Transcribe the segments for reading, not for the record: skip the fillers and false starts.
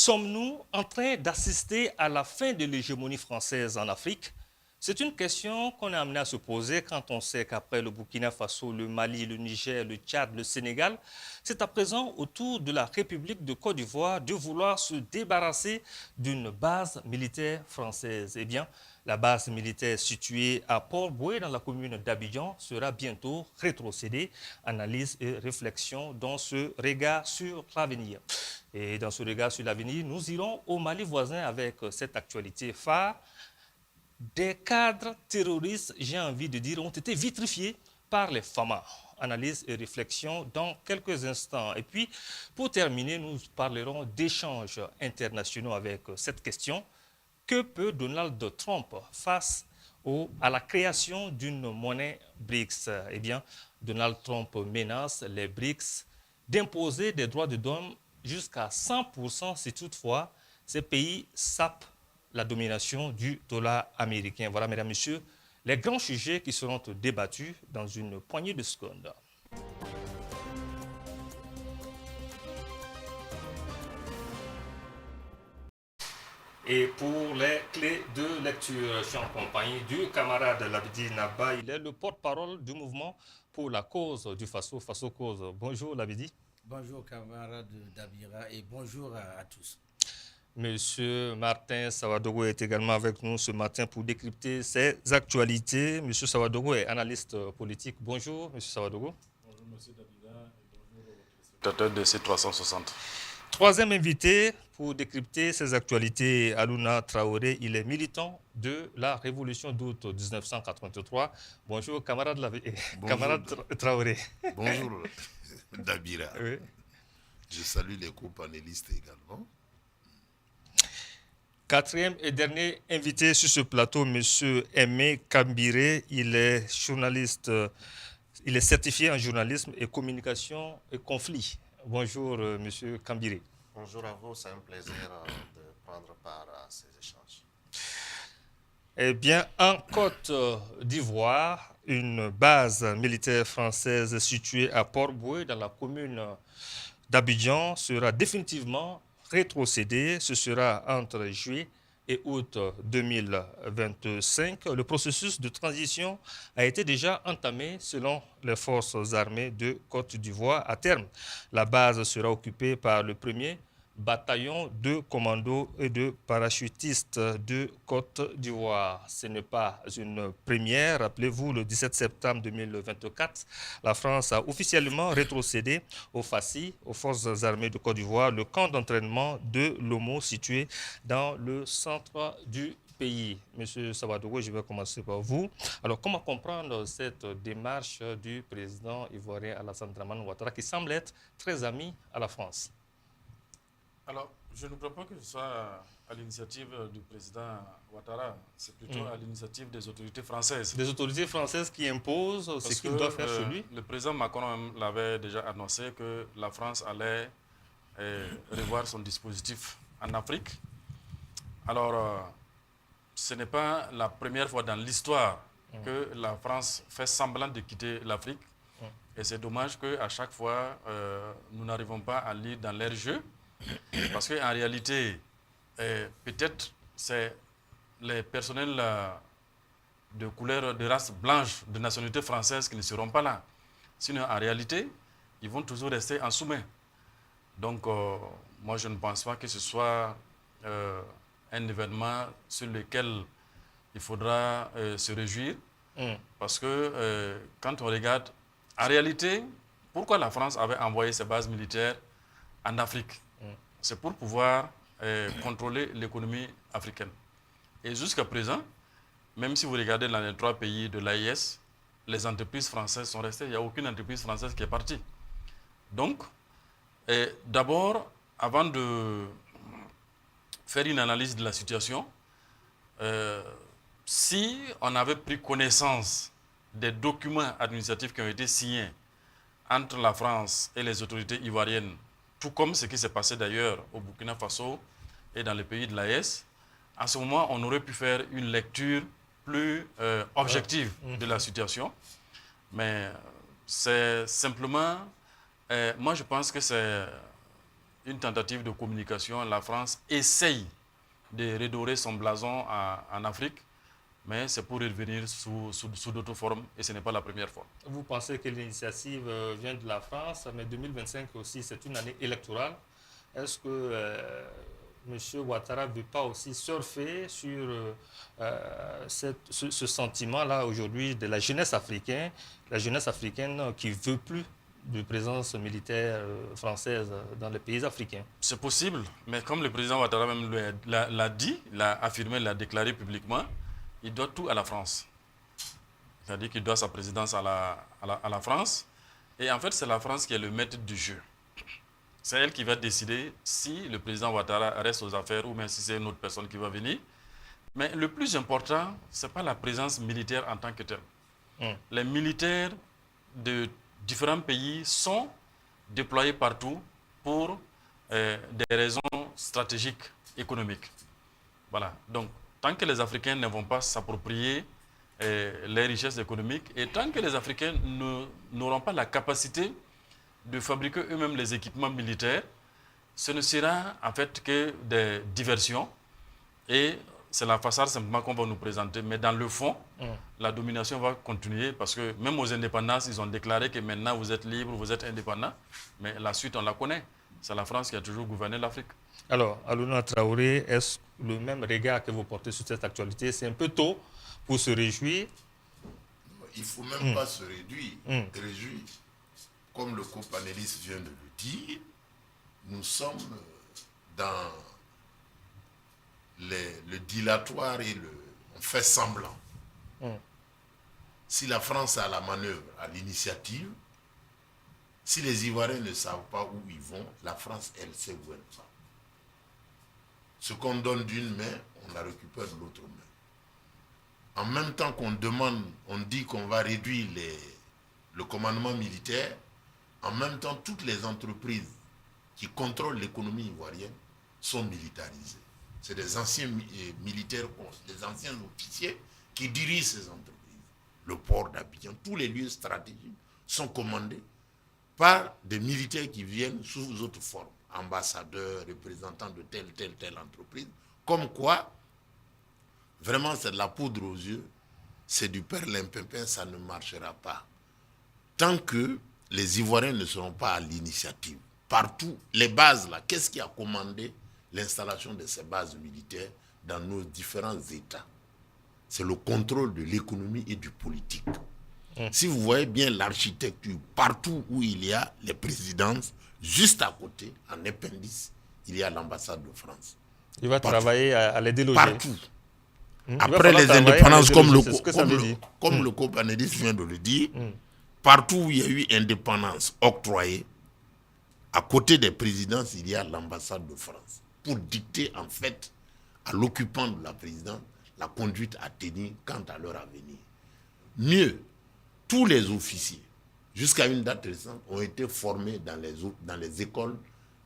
Sommes-nous en train d'assister à la fin de l'hégémonie française en Afrique? C'est une question qu'on est amené à se poser quand on sait qu'après le Burkina Faso, le Mali, le Niger, le Tchad, le Sénégal, c'est à présent au tour de la République de Côte d'Ivoire de vouloir se débarrasser d'une base militaire française. Eh bien, la base militaire située à Port-Bouët dans la commune d'Abidjan sera bientôt rétrocédée. Analyse et réflexion dans ce regard sur l'avenir. Et dans ce regard sur l'avenir, nous irons au Mali voisin avec cette actualité phare. Des cadres terroristes, j'ai envie de dire, ont été vitrifiés par les FAMA. Analyse et réflexion dans quelques instants. Et puis, pour terminer, nous parlerons d'échanges internationaux avec cette question. Que peut Donald Trump face à la création d'une monnaie BRICS? Eh bien, Donald Trump menace les BRICS d'imposer des droits de l'homme jusqu'à 100% si toutefois ces pays sapent la domination du dollar américain. Voilà, mesdames, messieurs, les grands sujets qui seront débattus dans une poignée de secondes. Et pour les clés de lecture, je suis en compagnie du camarade Labidi Naba. Il est le porte-parole du mouvement pour la cause du Faso, Faso Cause. Bonjour Labidi. Bonjour camarade Dabira et bonjour à tous. Monsieur Martin Sawadogo est également avec nous ce matin pour décrypter ces actualités. Monsieur Sawadogo est analyste politique. Bonjour Monsieur Sawadogo. Bonjour Monsieur Dabira et bonjour aux spectateurs de C360. Troisième invité pour décrypter ces actualités, Alouna Traoré. Il est militant de la Révolution d'août 1983. Bonjour, camarade, camarade Traoré. Bonjour, Dabira. Oui. Je salue les co-panélistes également. Quatrième et dernier invité sur ce plateau, Monsieur Aimé Kambiré. Il est journaliste, il est certifié en journalisme et communication et conflit. Bonjour, Monsieur Kambiré. Bonjour à vous, c'est un plaisir de prendre part à ces échanges. Eh bien, en Côte d'Ivoire, une base militaire française située à Port-Bouët, dans la commune d'Abidjan, sera définitivement rétrocédée. Ce sera entre juillet et août 2025. Le processus de transition a été déjà entamé selon les forces armées de Côte d'Ivoire. À terme, la base sera occupée par le premier bataillon de commandos et de parachutistes de Côte d'Ivoire. Ce n'est pas une première. Rappelez-vous, le 17 septembre 2024, la France a officiellement rétrocédé au FACI, aux Forces armées de Côte d'Ivoire, le camp d'entraînement de Lomo situé dans le centre du pays. Monsieur Sawadogo, je vais commencer par vous. Alors, comment comprendre cette démarche du président ivoirien Alassane Dramane Ouattara qui semble être très ami à la France? Alors, je ne crois pas que ce soit à l'initiative du président Ouattara, c'est plutôt à l'initiative des autorités françaises. Des autorités françaises qui imposent ce qu'il doit faire chez lui? Le président Macron l'avait déjà annoncé que la France allait revoir son dispositif en Afrique. Alors, ce n'est pas la première fois dans l'histoire que la France fait semblant de quitter l'Afrique. Et c'est dommage qu'à chaque fois, nous n'arrivons pas à lire dans leur jeu. Parce qu'en réalité, peut-être c'est les personnels de couleur de race blanche, de nationalité française qui ne seront pas là. Sinon, en réalité, ils vont toujours rester en sous-main. Donc, moi, je ne pense pas que ce soit un événement sur lequel il faudra se réjouir. Parce que quand on regarde, en réalité, pourquoi la France avait envoyé ses bases militaires en Afrique? C'est pour pouvoir contrôler l'économie africaine. Et jusqu'à présent, même si vous regardez dans les 3 pays de l'AIS, les entreprises françaises sont restées. Il n'y a aucune entreprise française qui est partie. Donc, d'abord, avant de faire une analyse de la situation, si on avait pris connaissance des documents administratifs qui ont été signés entre la France et les autorités ivoiriennes, tout comme ce qui s'est passé d'ailleurs au Burkina Faso et dans les pays de l'AES, à ce moment, on aurait pu faire une lecture plus objective de la situation. Mais c'est simplement, moi je pense que c'est une tentative de communication. La France essaye de redorer son blason en Afrique, mais c'est pour revenir sous d'autres formes et ce n'est pas la première fois. Vous pensez que l'initiative vient de la France, mais 2025 aussi, c'est une année électorale. Est-ce que M. Ouattara ne veut pas aussi surfer sur ce sentiment-là aujourd'hui de la jeunesse africaine qui ne veut plus de présence militaire française dans les pays africains? C'est possible, mais comme le président Ouattara même l'a dit, l'a affirmé, l'a déclaré publiquement, il doit tout à la France. C'est-à-dire qu'il doit sa présidence à la France. Et en fait, c'est la France qui est le maître du jeu. C'est elle qui va décider si le président Ouattara reste aux affaires ou même si c'est une autre personne qui va venir. Mais le plus important, ce n'est pas la présence militaire en tant que telle. Les militaires de différents pays sont déployés partout pour des raisons stratégiques, économiques. Voilà. Donc, tant que les Africains ne vont pas s'approprier les richesses économiques et tant que les Africains n'auront pas la capacité de fabriquer eux-mêmes les équipements militaires, ce ne sera en fait que des diversions et c'est la façade simplement qu'on va nous présenter. Mais dans le fond, la domination va continuer parce que même aux indépendances, ils ont déclaré que maintenant vous êtes libres, vous êtes indépendants. Mais la suite, on la connaît. C'est la France qui a toujours gouverné l'Afrique. Alors, Alouna Traoré, est-ce le même regard que vous portez sur cette actualité? C'est un peu tôt pour se réjouir. Il ne faut même pas se réjouir. Comme le co-panéliste vient de le dire, nous sommes dans le dilatoire et on fait semblant. Si la France a la manœuvre, a l'initiative, si les Ivoiriens ne savent pas où ils vont, la France, elle sait où elle va. Ce qu'on donne d'une main, on la récupère de l'autre main. En même temps qu'on demande, on dit qu'on va réduire le commandement militaire, en même temps, toutes les entreprises qui contrôlent l'économie ivoirienne sont militarisées. C'est des anciens militaires, des anciens officiers qui dirigent ces entreprises. Le port d'Abidjan, tous les lieux stratégiques sont commandés par des militaires qui viennent sous autres formes, ambassadeurs, représentants de telle entreprise. Comme quoi, vraiment c'est de la poudre aux yeux, c'est du perlimpinpin, ça ne marchera pas. Tant que les Ivoiriens ne seront pas à l'initiative. Partout, les bases là, qu'est-ce qui a commandé l'installation de ces bases militaires dans nos différents États? C'est le contrôle de l'économie et du politique. Si vous voyez bien l'architecture, partout où il y a les présidences, juste à côté, en appendice, il y a l'ambassade de France. Il va travailler à les déloger. Partout. Après les indépendances, comme le co-panéliste vient de le dire, partout où il y a eu indépendance octroyée, à côté des présidences, il y a l'ambassade de France pour dicter en fait à l'occupant de la présidence la conduite à tenir quant à leur avenir. Mieux, tous les officiers, jusqu'à une date récente, ont été formés dans les écoles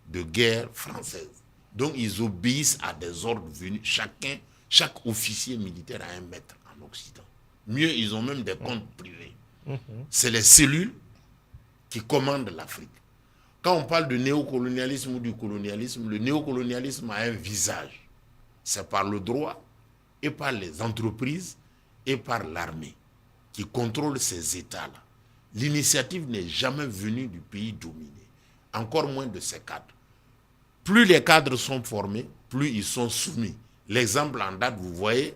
de guerre françaises. Donc ils obéissent à des ordres venus, chaque officier militaire a un maître en Occident. Mieux, ils ont même des comptes privés. C'est les cellules qui commandent l'Afrique. Quand on parle de néocolonialisme ou du colonialisme, le néocolonialisme a un visage. C'est par le droit et par les entreprises et par l'armée qui contrôle ces États-là. L'initiative n'est jamais venue du pays dominé, encore moins de ses cadres. Plus les cadres sont formés, plus ils sont soumis. L'exemple en date, vous voyez,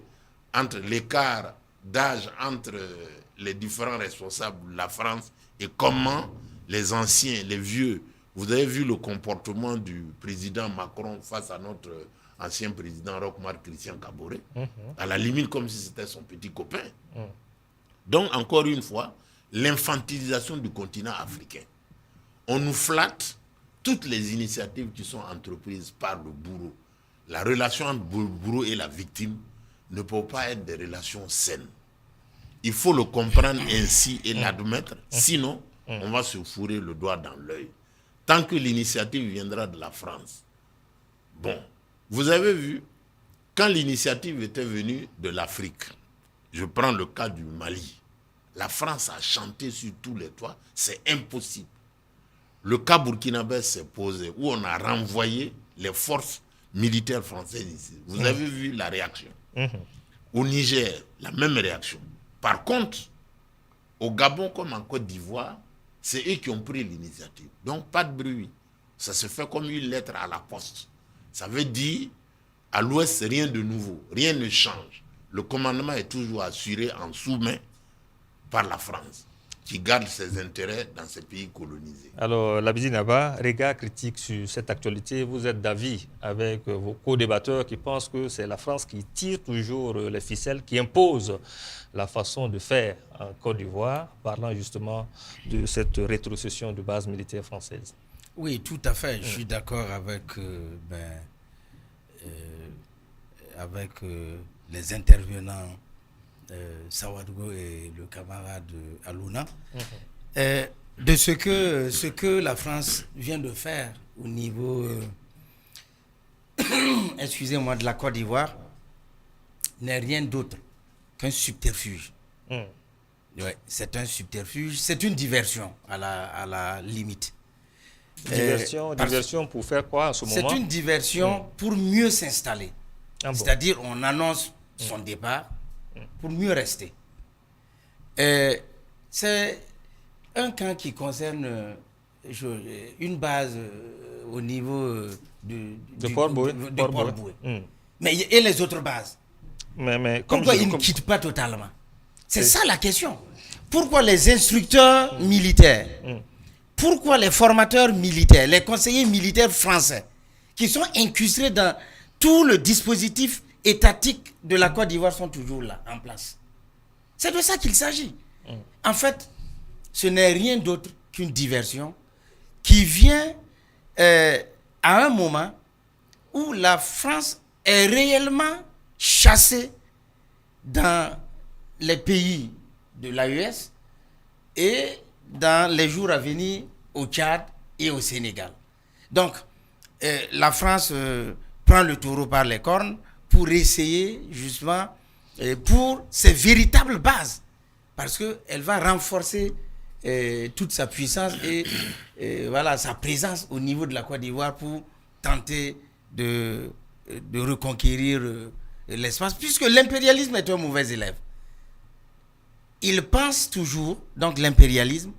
entre l'écart d'âge entre les différents responsables de la France et comment les anciens, les vieux, vous avez vu le comportement du président Macron face à notre ancien président Roch-Marc Christian Kaboré, à la limite comme si c'était son petit copain. Donc, encore une fois, l'infantilisation du continent africain. On nous flatte toutes les initiatives qui sont entreprises par le bourreau. La relation entre le bourreau et la victime ne peut pas être des relations saines. Il faut le comprendre ainsi et l'admettre, sinon on va se fourrer le doigt dans l'œil. Tant que l'initiative viendra de la France. Bon, vous avez vu, quand l'initiative était venue de l'Afrique, je prends le cas du Mali, la France a chanté sur tous les toits, c'est impossible. le cas burkinabé s'est posé, où on a renvoyé les forces militaires françaises ici. Vous avez vu la réaction. Au Niger, la même réaction. Par contre, au Gabon comme en Côte d'Ivoire, c'est eux qui ont pris l'initiative. Donc, pas de bruit. Ça se fait comme une lettre à la poste. Ça veut dire, à l'Ouest, rien de nouveau. Rien ne change. Le commandement est toujours assuré en sous-main par la France, qui garde ses intérêts dans ces pays colonisés. Alors, Labidi Naba, regard critique sur cette actualité, vous êtes d'avis avec vos co-débatteurs qui pensent que c'est la France qui tire toujours les ficelles, qui impose la façon de faire en Côte d'Ivoire, parlant justement de cette rétrocession de bases militaires françaises. Oui, tout à fait. Je suis d'accord avec les intervenants, Sawadgo et le camarade Alouna, de ce que la France vient de faire au niveau excusez-moi, de la Côte d'Ivoire n'est rien d'autre qu'un subterfuge. Ouais, c'est un subterfuge, c'est une diversion à la limite. Diversion pour faire quoi en ce moment? C'est une diversion pour mieux s'installer. Ah bon. C'est-à-dire, on annonce son départ pour mieux rester. C'est un camp qui concerne une base au niveau de Port-Boué. Mais et les autres bases? Mais pourquoi ils ne quittent pas totalement? C'est ça la question. Pourquoi les instructeurs militaires, pourquoi les formateurs militaires, les conseillers militaires français, qui sont incrustés dans tout le dispositif étatique de la Côte d'Ivoire, sont toujours là, en place? C'est de ça qu'il s'agit. En fait, ce n'est rien d'autre qu'une diversion qui vient à un moment où la France est réellement chassée dans les pays de l'AES et dans les jours à venir au Tchad et au Sénégal. Donc, la France prend le taureau par les cornes pour essayer justement pour ses véritables bases, parce qu'elle va renforcer toute sa puissance et voilà, sa présence au niveau de la Côte d'Ivoire pour tenter de reconquérir l'espace, puisque l'impérialisme est un mauvais élève. Il pense toujours, donc l'impérialisme,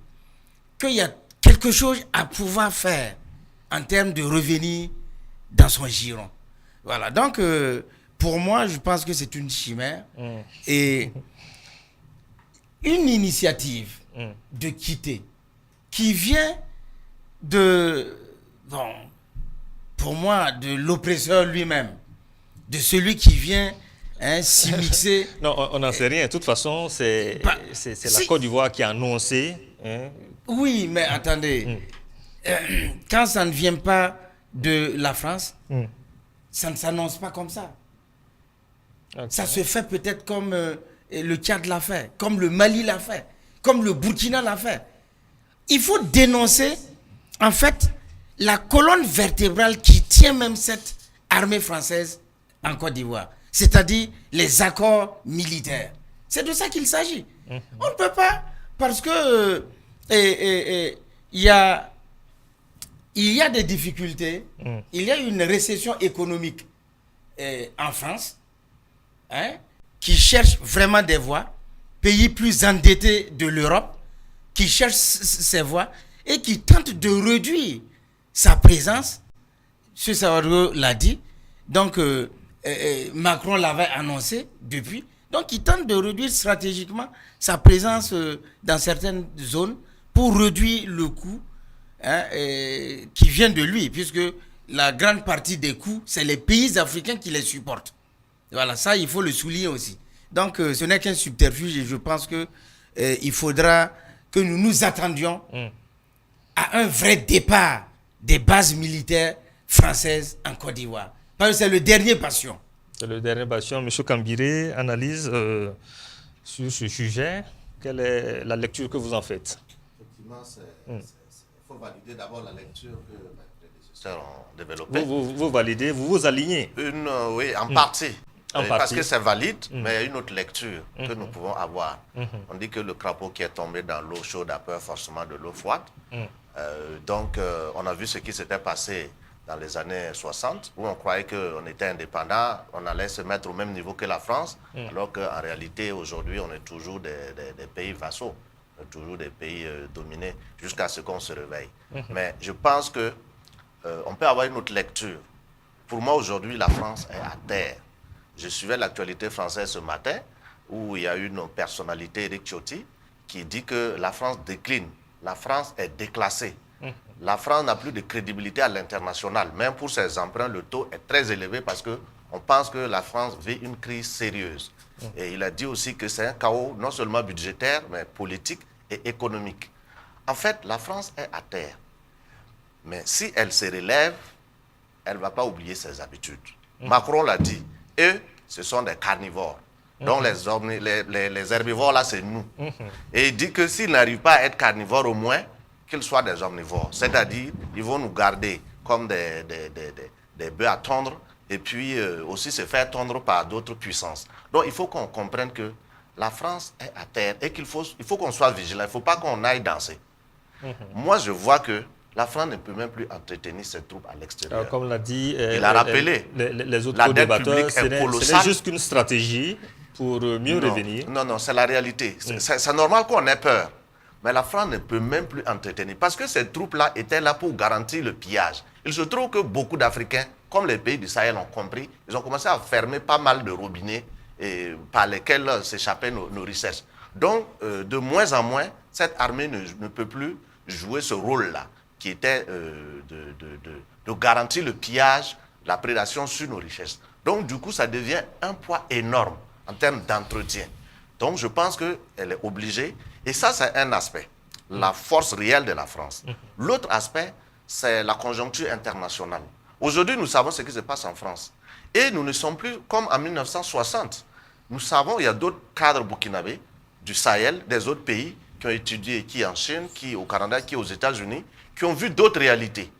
qu'il y a quelque chose à pouvoir faire en termes de revenir dans son giron. Voilà, donc pour moi, je pense que c'est une chimère et une initiative de quitter qui vient pour moi, de l'oppresseur lui-même, de celui qui vient s'immiscer. Non, on n'en sait rien. De toute façon, c'est la Côte d'Ivoire qui a annoncé. Oui, mais attendez. Quand ça ne vient pas de la France, ça ne s'annonce pas comme ça. Okay. Ça se fait peut-être comme le Tchad l'a fait, comme le Mali l'a fait, comme le Burkina l'a fait. Il faut dénoncer, en fait, la colonne vertébrale qui tient même cette armée française en Côte d'Ivoire, c'est-à-dire les accords militaires. C'est de ça qu'il s'agit. On ne peut pas, parce que il y a des difficultés, il y a une récession économique en France, qui cherche vraiment des voies, pays plus endettés de l'Europe, qui cherche ces voies et qui tente de réduire sa présence. M. Sawadgo l'a dit, donc Macron l'avait annoncé depuis, donc il tente de réduire stratégiquement sa présence dans certaines zones pour réduire le coût qui vient de lui, puisque la grande partie des coûts, c'est les pays africains qui les supportent. Voilà, ça il faut le souligner aussi. Donc ce n'est qu'un subterfuge et je pense que il faudra que nous nous attendions à un vrai départ des bases militaires françaises en Côte d'Ivoire. Parce que c'est le dernier patient. C'est le dernier patient. Monsieur Kambiré, analyse sur ce sujet. Quelle est la lecture que vous en faites? Effectivement, il faut valider d'abord la lecture que les prédécesseurs ont développée. Vous validez, vous vous alignez? Oui, en partie. Parce partie. que c'est valide, mais il y a une autre lecture que nous pouvons avoir. On dit que le crapaud qui est tombé dans l'eau chaude a peur forcément de l'eau froide. Donc, on a vu ce qui s'était passé dans les années 60, où on croyait qu'on était indépendant, on allait se mettre au même niveau que la France, alors qu'en réalité, aujourd'hui, on est toujours des pays vassaux, on est toujours des pays dominés, jusqu'à ce qu'on se réveille. Mais je pense que on peut avoir une autre lecture. Pour moi, aujourd'hui, la France est à terre. Je suivais l'actualité française ce matin, où il y a une personnalité, Éric Ciotti, qui dit que la France décline, la France est déclassée. La France n'a plus de crédibilité à l'international. Même pour ses emprunts, le taux est très élevé parce qu'on pense que la France vit une crise sérieuse. Et il a dit aussi que c'est un chaos non seulement budgétaire, mais politique et économique. En fait, la France est à terre. Mais si elle se relève, elle ne va pas oublier ses habitudes. Macron l'a dit. Eux, ce sont des carnivores. Donc les herbivores, là, c'est nous. Et il dit que s'ils n'arrivent pas à être carnivores, au moins, qu'ils soient des omnivores. C'est-à-dire, ils vont nous garder comme des bœufs à tondre et puis aussi se faire tondre par d'autres puissances. Donc, il faut qu'on comprenne que la France est à terre et qu'il faut qu'on soit vigilant. Il ne faut pas qu'on aille danser. Moi, je vois que la France ne peut même plus entretenir ses troupes à l'extérieur. Comme l'a dit il a rappelé, les autres la dette débatteurs, publique est c'est colossale. juste qu'une stratégie pour mieux revenir. Non, c'est la réalité. C'est normal qu'on ait peur. Mais la France ne peut même plus entretenir. Parce que ces troupes-là étaient là pour garantir le pillage. Il se trouve que beaucoup d'Africains, comme les pays du Sahel ont compris, ils ont commencé à fermer pas mal de robinets par lesquels s'échappaient nos richesses. Donc, de moins en moins, cette armée ne peut plus jouer ce rôle-là, qui était de garantir le pillage, la prédation sur nos richesses. Donc, du coup, ça devient un poids énorme en termes d'entretien. Donc, je pense qu'elle est obligée. Et ça, c'est un aspect, la force réelle de la France. L'autre aspect, c'est la conjoncture internationale. Aujourd'hui, nous savons ce qui se passe en France. Et nous ne sommes plus comme en 1960. Nous savons qu'il y a d'autres cadres burkinabés du Sahel, des autres pays qui ont étudié, qui en Chine, qui au Canada, qui aux États-Unis, qui ont vu d'autres réalités.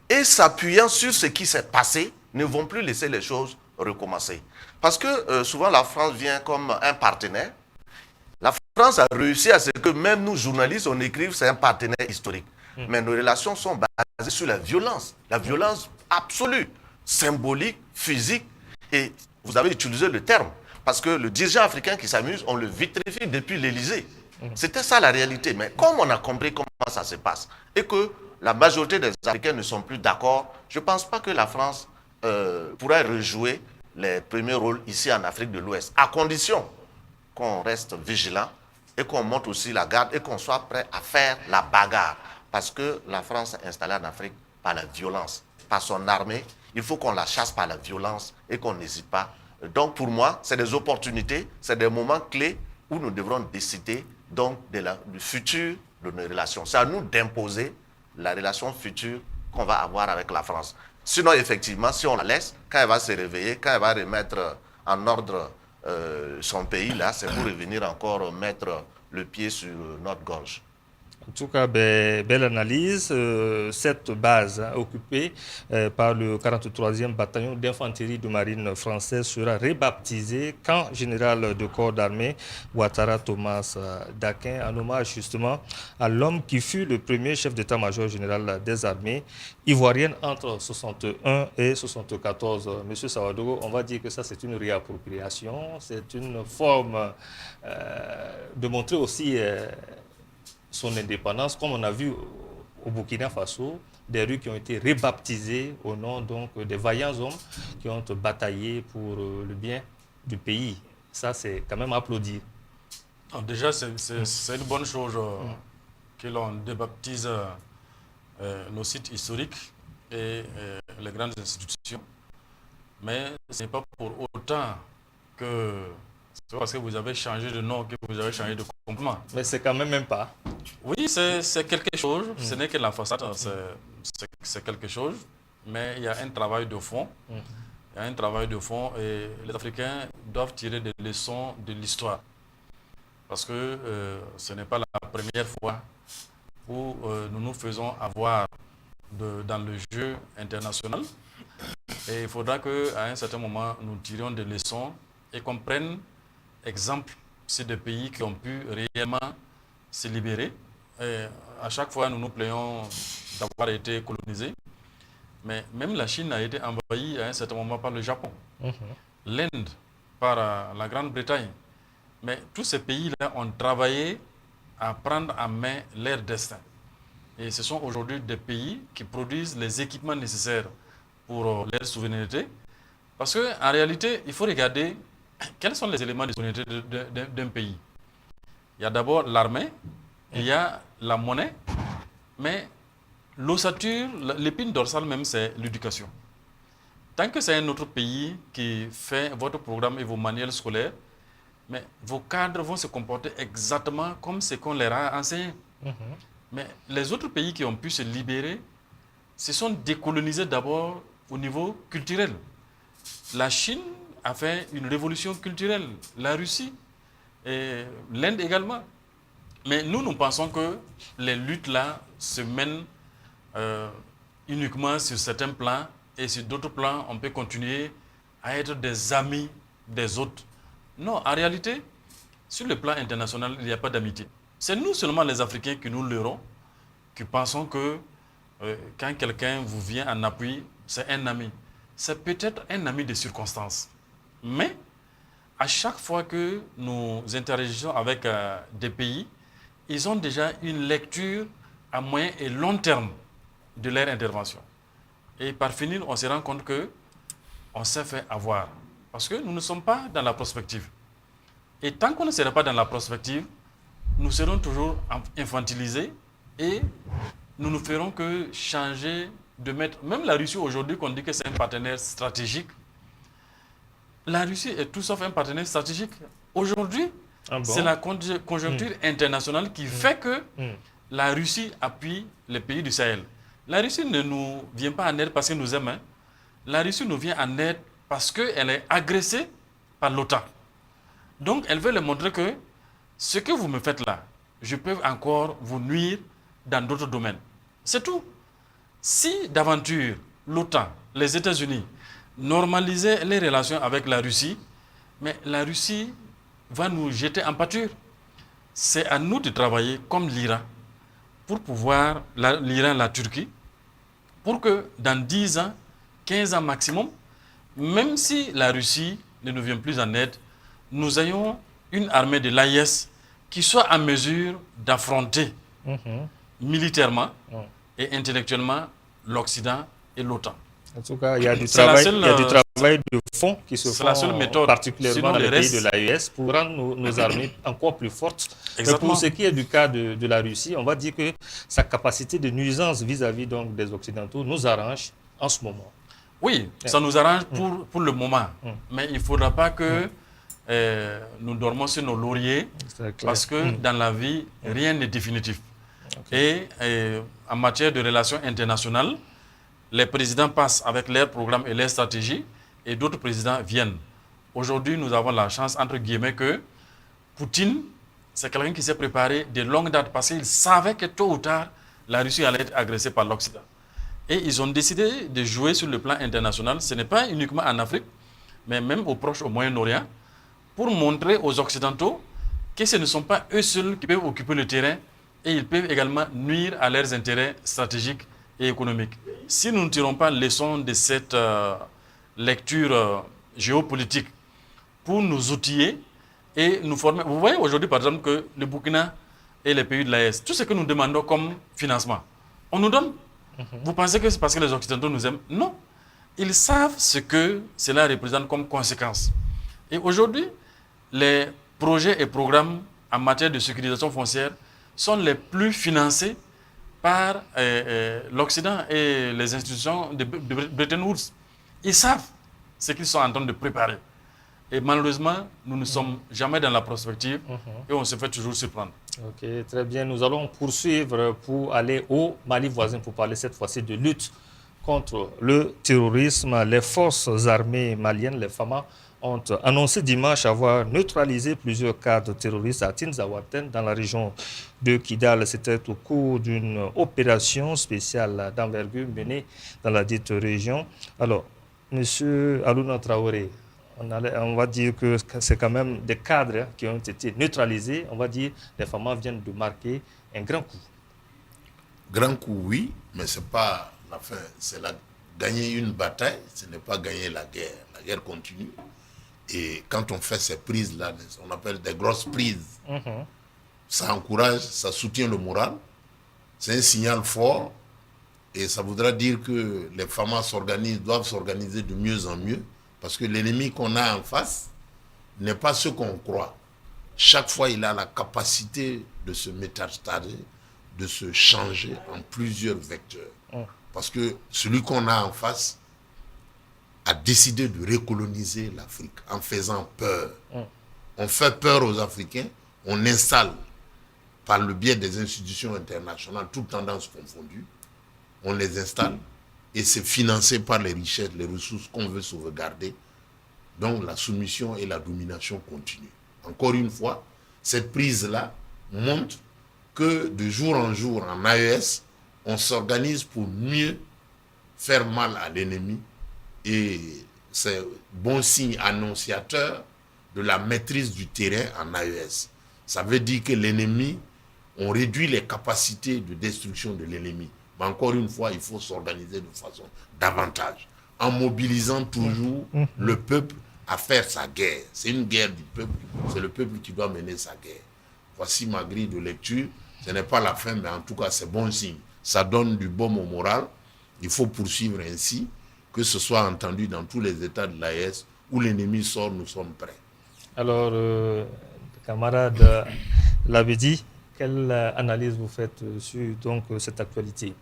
Et s'appuyant sur ce qui s'est passé, ne vont plus laisser les choses recommencer. Parce que souvent, la France vient comme un partenaire. La France a réussi à ce que même nous, journalistes, on écrive, c'est un partenaire historique. Mais nos relations sont basées sur la violence absolue, symbolique, physique. Et vous avez utilisé le terme, parce que le dirigeant africain qui s'amuse, on le vitrifie depuis l'Élysée. C'était ça la réalité. Mais comme on a compris comment ça se passe, et que la majorité des Africains ne sont plus d'accord, je ne pense pas que la France pourrait rejouer les premiers rôles ici en Afrique de l'Ouest, à condition qu'on reste vigilant et qu'on monte aussi la garde et qu'on soit prêt à faire la bagarre. Parce que la France est installée en Afrique par la violence, par son armée. Il faut qu'on la chasse par la violence et qu'on n'hésite pas. Donc pour moi, c'est des opportunités, c'est des moments clés où nous devrons décider donc du futur de nos relations. C'est à nous d'imposer la relation future qu'on va avoir avec la France. Sinon, effectivement, si on la laisse, quand elle va se réveiller, quand elle va remettre en ordre son pays, là, c'est pour revenir encore mettre le pied sur notre gorge. En tout cas, belle analyse. Cette base occupée par le 43e bataillon d'infanterie de marine française sera rebaptisée camp général de corps d'armée Ouattara Thomas Dakin, en hommage justement à l'homme qui fut le premier chef d'état-major général des armées ivoiriennes entre 61 et 74. Monsieur Sawadogo, on va dire que ça c'est une réappropriation, c'est une forme de montrer aussi son indépendance, comme on a vu au Burkina Faso, des rues qui ont été rebaptisées au nom donc des vaillants hommes qui ont bataillé pour le bien du pays. Ça, c'est quand même à applaudir. Déjà, c'est une bonne chose que l'on débaptise nos sites historiques et les grandes institutions. Mais ce n'est pas pour autant que c'est parce que vous avez changé de nom que vous avez changé de comportement. Mais c'est quand même pas. Oui, c'est quelque chose. Ce n'est que la façade, c'est quelque chose. Mais il y a un travail de fond. Il y a un travail de fond et les Africains doivent tirer des leçons de l'histoire. Parce que ce n'est pas la première fois où nous nous faisons avoir dans le jeu international. Et il faudra qu'à un certain moment, nous tirions des leçons et qu'on prenne exemple sur des pays qui ont pu réellement se libérer à chaque fois, nous nous plaignons d'avoir été colonisés. Mais même la Chine a été envahie à un certain moment par le Japon, l'Inde par la Grande-Bretagne. Mais tous ces pays-là ont travaillé à prendre en main leur destin. Et ce sont aujourd'hui des pays qui produisent les équipements nécessaires pour leur souveraineté. Parce qu'en réalité, il faut regarder quels sont les éléments de souveraineté d'un pays. Il y a d'abord l'armée, il y a la monnaie, mais l'ossature, l'épine dorsale même, c'est l'éducation. Tant que c'est un autre pays qui fait votre programme et vos manuels scolaires, mais vos cadres vont se comporter exactement comme ce qu'on leur a enseigné. Mais les autres pays qui ont pu se libérer se sont décolonisés d'abord au niveau culturel. La Chine a fait une révolution culturelle, la Russie, et l'Inde également. Mais nous pensons que les luttes-là se mènent uniquement sur certains plans, et sur d'autres plans, on peut continuer à être des amis des autres. Non, en réalité, sur le plan international, il n'y a pas d'amitié. C'est nous seulement les Africains qui nous leurrons, qui pensons que quand quelqu'un vous vient en appui, c'est un ami. C'est peut-être un ami de circonstance. Mais à chaque fois que nous interagissons avec des pays, ils ont déjà une lecture à moyen et long terme de leur intervention. Et par finir, on se rend compte qu'on s'est fait avoir. Parce que nous ne sommes pas dans la prospective. Et tant qu'on ne sera pas dans la prospective, nous serons toujours infantilisés et nous ne ferons que changer de mettre... Même la Russie aujourd'hui, qu'on dit que c'est un partenaire stratégique, la Russie est tout sauf un partenaire stratégique. Aujourd'hui, c'est la conjoncture internationale qui fait que la Russie appuie les pays du Sahel. La Russie ne nous vient pas en aide parce qu'elle nous aime. Hein. La Russie nous vient en aide parce qu'elle est agressée par l'OTAN. Donc, elle veut leur montrer que ce que vous me faites là, je peux encore vous nuire dans d'autres domaines. C'est tout. Si d'aventure, l'OTAN, les États-Unis, normalisaient les relations avec la Russie, mais la Russie va nous jeter en pâture. C'est à nous de travailler comme l'Iran pour pouvoir, l'Iran, la Turquie, pour que dans 10 ans, 15 ans maximum, même si la Russie ne nous vient plus en aide, nous ayons une armée de l'AIS qui soit en mesure d'affronter militairement et intellectuellement l'Occident et l'OTAN. En tout cas, il y a du travail de fond qui se fait particulièrement dans les pays de l'AES pour rendre nos armées encore plus fortes. Mais pour ce qui est du cas de la Russie, on va dire que sa capacité de nuisance vis-à-vis donc des Occidentaux nous arrange en ce moment. Oui, ça nous arrange pour le moment. Mais il ne faudra pas que nous dormons sur nos lauriers parce que dans la vie, rien n'est définitif. Et en matière de relations internationales, les présidents passent avec leurs programmes et leurs stratégies et d'autres présidents viennent. Aujourd'hui, nous avons la chance, entre guillemets, que Poutine, c'est quelqu'un qui s'est préparé de longue date parce qu'il savait que tôt ou tard, la Russie allait être agressée par l'Occident. Et ils ont décidé de jouer sur le plan international. Ce n'est pas uniquement en Afrique, mais même au Proche, au Moyen-Orient, pour montrer aux Occidentaux que ce ne sont pas eux seuls qui peuvent occuper le terrain et ils peuvent également nuire à leurs intérêts stratégiques et économiques. Si nous ne tirons pas leçon de cette lecture géopolitique pour nous outiller et nous former. Vous voyez aujourd'hui par exemple que le Burkina et les pays de l'AES, tout ce que nous demandons comme financement, on nous donne. Vous pensez que c'est parce que les Occidentaux nous aiment? Non. Ils savent ce que cela représente comme conséquence. Et aujourd'hui, les projets et programmes en matière de sécurisation foncière sont les plus financés par l'Occident et les institutions de Bretton Woods. Ils savent ce qu'ils sont en train de préparer. Et malheureusement, nous ne sommes jamais dans la prospective et on se fait toujours surprendre. Ok, très bien. Nous allons poursuivre pour aller au Mali voisin pour parler cette fois-ci de lutte contre le terrorisme. Les forces armées maliennes, les FAMA, ont annoncé dimanche avoir neutralisé plusieurs cadres terroristes à Tinzaouaten dans la région de Kidal. C'était au cours d'une opération spéciale d'envergure menée dans la dite région. Alors, Monsieur Alouna Traoré, on va dire que c'est quand même des cadres qui ont été neutralisés. On va dire que les FAMA viennent de marquer un grand coup. Grand coup, oui, mais ce n'est pas la fin. C'est gagner une bataille, ce n'est pas gagner la guerre. La guerre continue. Et quand on fait ces prises-là, on appelle des grosses prises, ça encourage, ça soutient le moral. C'est un signal fort. Et ça voudra dire que les FAMA doivent s'organiser de mieux en mieux. Parce que l'ennemi qu'on a en face n'est pas ce qu'on croit. Chaque fois, il a la capacité de se métastaser, de se changer en plusieurs vecteurs. Parce que celui qu'on a en face a décidé de recoloniser l'Afrique en faisant peur. On fait peur aux Africains, on installe par le biais des institutions internationales, toutes tendances confondues, on les installe et c'est financé par les richesses, les ressources qu'on veut sauvegarder. Donc la soumission et la domination continuent. Encore une fois, cette prise-là montre que de jour en jour, en AES, on s'organise pour mieux faire mal à l'ennemi. Et c'est bon signe annonciateur de la maîtrise du terrain en AES. Ça veut dire que l'ennemi, on réduit les capacités de destruction de l'ennemi. Mais encore une fois, il faut s'organiser de façon davantage, en mobilisant toujours le peuple à faire sa guerre. C'est une guerre du peuple, c'est le peuple qui doit mener sa guerre. Voici ma grille de lecture. Ce n'est pas la fin, mais en tout cas, c'est bon signe. Ça donne du baume au moral. Il faut poursuivre ainsi, que ce soit entendu dans tous les États de l'AES, où l'ennemi sort, nous sommes prêts. Alors, camarade Labedi, quelle analyse vous faites sur donc, cette actualité?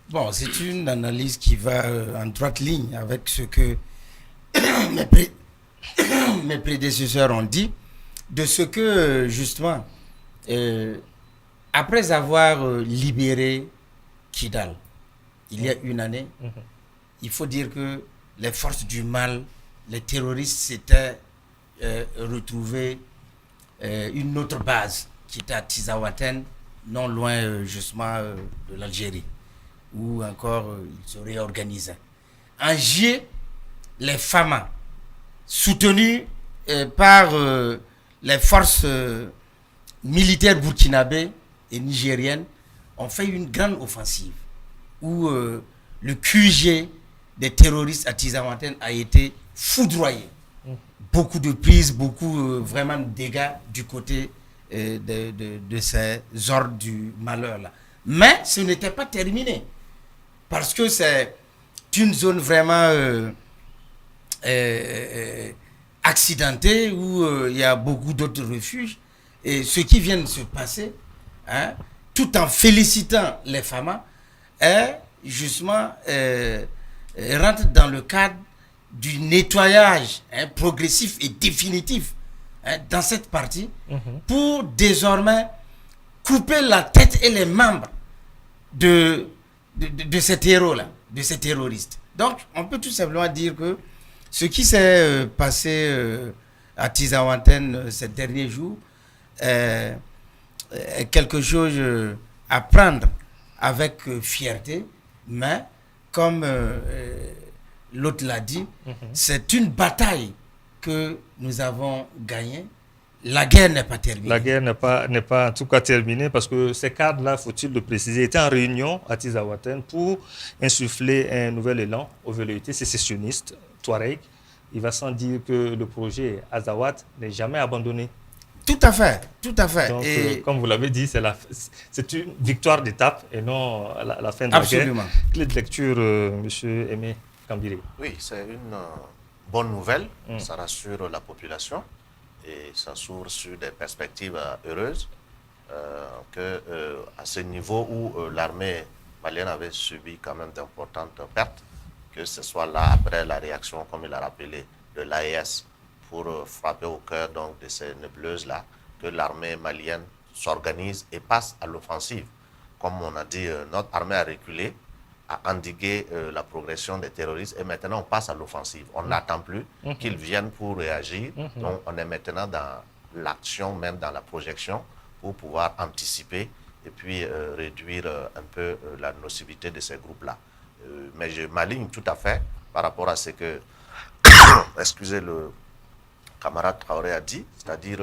Bon, c'est une analyse qui va en droite ligne avec ce que mes prédécesseurs ont dit, de ce que, justement, après avoir libéré Kidal, il y a une année, il faut dire que les forces du mal, les terroristes s'étaient retrouvés une autre base qui était à Tizawaten, non loin justement de l'Algérie, où encore ils se réorganisaient. En juillet, les FAMA, soutenus par les forces militaires burkinabées et nigériennes, ont fait une grande offensive où le QG des terroristes à Tizawaten a été foudroyé. Beaucoup de prises, beaucoup vraiment de dégâts du côté de ces ordres du malheur-là. Mais ce n'était pas terminé, parce que c'est une zone vraiment accidentée où il y a beaucoup d'autres refuges. Et ce qui vient de se passer, hein, tout en félicitant les FAMA, est justement rentre dans le cadre du nettoyage progressif et définitif dans cette partie pour désormais couper la tête et les membres de cet héros-là, de ces terroristes. Donc, on peut tout simplement dire que ce qui s'est passé à Tizawaten ces derniers jours est quelque chose à prendre avec fierté, mais comme l'autre l'a dit, c'est une bataille que nous avons gagnée. La guerre n'est pas terminée. La guerre n'est pas en tout cas terminée, parce que ces cadres-là, faut-il le préciser, étaient en réunion à Tizawaten pour insuffler un nouvel élan aux velléités sécessionnistes Touareg. Il va sans dire que le projet Azawad n'est jamais abandonné. Tout à fait, tout à fait. Donc, comme vous l'avez dit, c'est une victoire d'étape et non la fin de Absolument. la guerre. Clé de lecture, M. Aimé Kambiré. Oui, c'est une bonne nouvelle. Ça rassure la population et ça s'ouvre sur des perspectives heureuses. À ce niveau où l'armée malienne avait subi quand même d'importantes pertes, que ce soit là après la réaction, comme il a rappelé, de l'AES pour frapper au cœur donc, de ces nébuleuses-là, que l'armée malienne s'organise et passe à l'offensive. Comme on a dit, notre armée a reculé, a endigué la progression des terroristes et maintenant on passe à l'offensive. On n'attend plus qu'ils viennent pour réagir. Donc on est maintenant dans l'action, même dans la projection, pour pouvoir anticiper et puis réduire un peu la nocivité de ces groupes-là. Mais je m'aligne tout à fait par rapport à ce que excusez, le camarade Traoré a dit, c'est-à-dire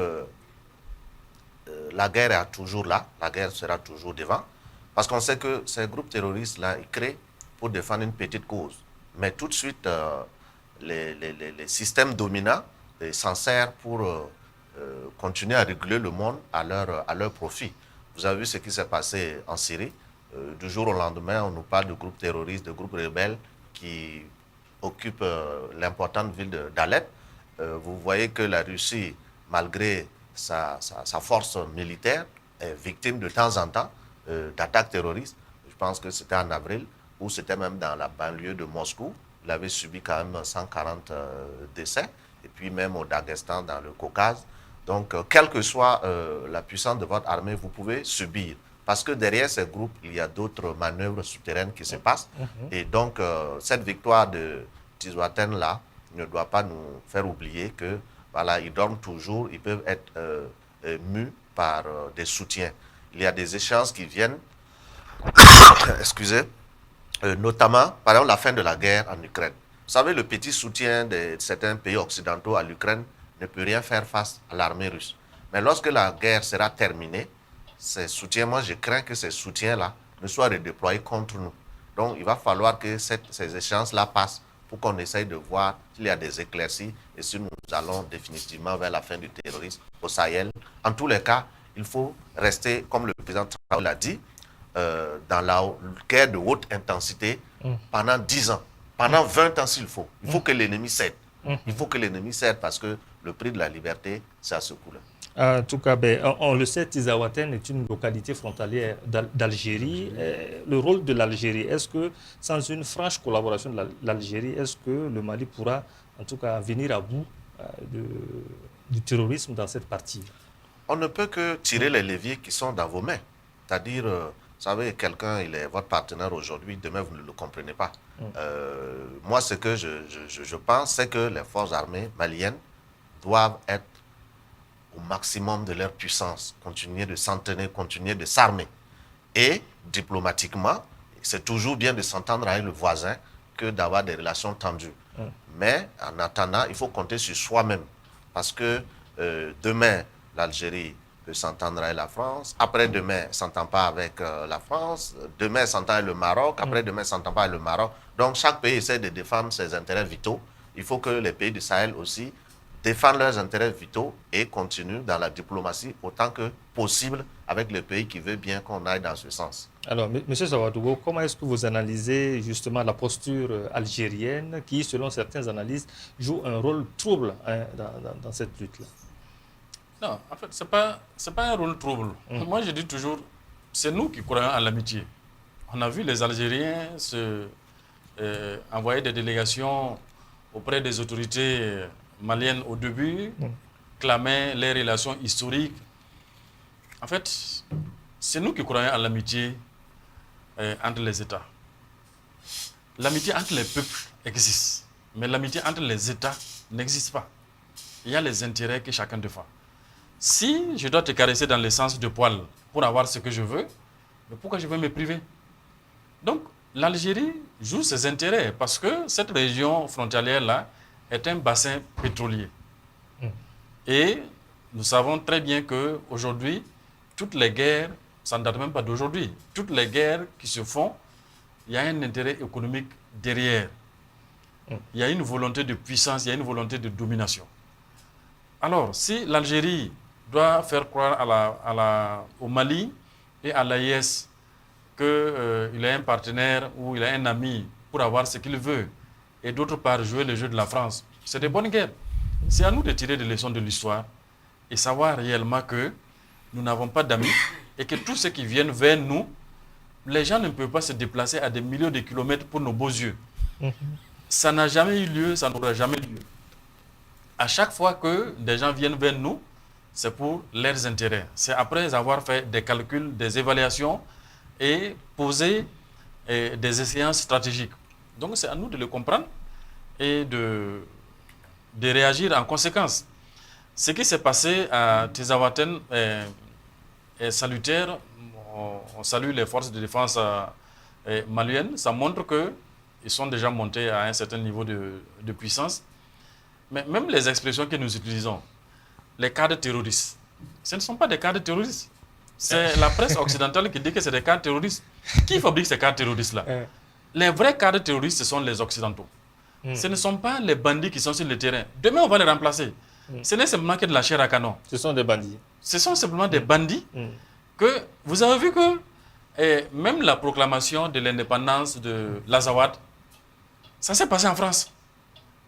la guerre est toujours là, la guerre sera toujours devant, parce qu'on sait que ces groupes terroristes-là, ils créent pour défendre une petite cause. Mais tout de suite, les systèmes dominants s'en servent pour continuer à réguler le monde à leur profit. Vous avez vu ce qui s'est passé en Syrie. Du jour au lendemain, on nous parle de groupes terroristes, de groupes rebelles qui occupent l'importante ville d'Alep. Vous voyez que la Russie, malgré sa force militaire, est victime de temps en temps d'attaques terroristes. Je pense que c'était en avril, ou c'était même dans la banlieue de Moscou. Il avait subi quand même 140 décès, et puis même au Daghestan, dans le Caucase. Donc, quelle que soit la puissance de votre armée, vous pouvez subir. Parce que derrière ces groupes, il y a d'autres manœuvres souterraines qui se passent. Et donc, cette victoire de Tizoatène-là ne doit pas nous faire oublier que, voilà, ils dorment toujours, ils peuvent être mus par des soutiens. Il y a des échanges qui viennent, excusez, notamment, par exemple, la fin de la guerre en Ukraine. Vous savez, le petit soutien de certains pays occidentaux à l'Ukraine ne peut rien faire face à l'armée russe. Mais lorsque la guerre sera terminée, ces soutiens, moi je crains que ces soutiens-là ne soient redéployés contre nous. Donc il va falloir que ces échanges-là passent pour qu'on essaye de voir s'il y a des éclaircies et si nous allons définitivement vers la fin du terrorisme au Sahel. En tous les cas, il faut rester, comme le président Traoré l'a dit, dans la guerre de haute intensité pendant 10 ans, pendant 20 ans s'il faut. Il faut que l'ennemi cède. Il faut que l'ennemi cède parce que le prix de la liberté, c'est à ce coup-là. En tout cas, on le sait, Tizaouaten est une localité frontalière d'Algérie. Le rôle de l'Algérie, est-ce que sans une franche collaboration de l'Algérie, est-ce que le Mali pourra en tout cas venir à bout du terrorisme dans cette partie? On ne peut que tirer les leviers qui sont dans vos mains. C'est-à-dire, vous savez, quelqu'un, il est votre partenaire aujourd'hui, demain vous ne le comprenez pas. Moi, ce que je pense, c'est que les forces armées maliennes doivent être au maximum de leur puissance, continuer de s'entraîner, continuer de s'armer. Et diplomatiquement, c'est toujours bien de s'entendre avec le voisin que d'avoir des relations tendues. Mais en attendant, il faut compter sur soi-même. Parce que demain, l'Algérie peut s'entendre avec la France. Après-demain, elle ne s'entend pas avec la France. Demain, elle s'entend avec le Maroc. Après-demain, elle ne s'entend pas avec le Maroc. Donc, chaque pays essaie de défendre ses intérêts vitaux. Il faut que les pays du Sahel aussi défendent leurs intérêts vitaux et continuent dans la diplomatie autant que possible avec les pays qui veulent bien qu'on aille dans ce sens. Alors, M. Sawadougo, comment est-ce que vous analysez justement la posture algérienne qui, selon certaines analyses, joue un rôle trouble dans cette lutte-là? Non, en fait, ce n'est pas un rôle trouble. Moi, je dis toujours, c'est nous qui croyons à l'amitié. On a vu les Algériens envoyer des délégations auprès des autorités maliennes au début, clamer les relations historiques. En fait, c'est nous qui croyons à l'amitié entre les États. L'amitié entre les peuples existe, mais l'amitié entre les États n'existe pas. Il y a les intérêts que chacun défend. Si je dois te caresser dans le sens de poil pour avoir ce que je veux, mais pourquoi je veux me priver? Donc, l'Algérie joue ses intérêts parce que cette région frontalière-là est un bassin pétrolier. Et nous savons très bien qu'aujourd'hui, toutes les guerres, ça ne date même pas d'aujourd'hui, toutes les guerres qui se font, il y a un intérêt économique derrière. Il y a une volonté de puissance, il y a une volonté de domination. Alors, si l'Algérie doit faire croire au Mali et à l'AIS qu'il a un partenaire ou il a un ami pour avoir ce qu'il veut, et d'autre part jouer le jeu de la France, c'est des bonnes guerres. C'est à nous de tirer des leçons de l'histoire et savoir réellement que nous n'avons pas d'amis et que tous ceux qui viennent vers nous, les gens ne peuvent pas se déplacer à des millions de kilomètres pour nos beaux yeux. Ça n'a jamais eu lieu, ça n'aura jamais eu lieu. À chaque fois que des gens viennent vers nous, c'est pour leurs intérêts. C'est après avoir fait des calculs, des évaluations et poser des échéances stratégiques. Donc c'est à nous de le comprendre et de réagir en conséquence. Ce qui s'est passé à Tizaouaten est salutaire. On salue les forces de défense maliennes. Ça montre qu'ils sont déjà montés à un certain niveau de puissance. Mais même les expressions que nous utilisons, les cadres terroristes, ce ne sont pas des cadres terroristes. C'est la presse occidentale qui dit que c'est des cadres terroristes. Qui fabrique ces cadres terroristes-là? Les vrais cadres terroristes, ce sont les Occidentaux. Ce ne sont pas les bandits qui sont sur le terrain. Demain, on va les remplacer. Ce n'est simplement que de la chair à canon. Ce sont des bandits. Ce sont simplement des bandits que vous avez vu que même la proclamation de l'indépendance de l'Azawad, ça s'est passé en France,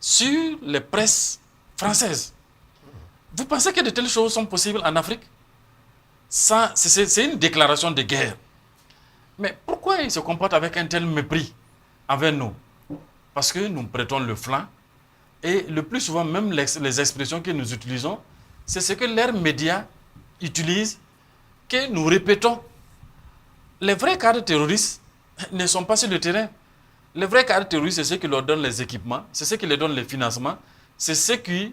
sur les presses françaises. Vous pensez que de telles choses sont possibles en Afrique? Ça, c'est une déclaration de guerre. Mais pourquoi ils se comportent avec un tel mépris envers nous? Parce que nous prêtons le flanc. Et le plus souvent, même les expressions que nous utilisons, c'est ce que leurs médias utilisent, que nous répétons. Les vrais cadres terroristes ne sont pas sur le terrain. Les vrais cadres terroristes, c'est ceux qui leur donnent les équipements, c'est ceux qui leur donnent les financements, c'est ceux qui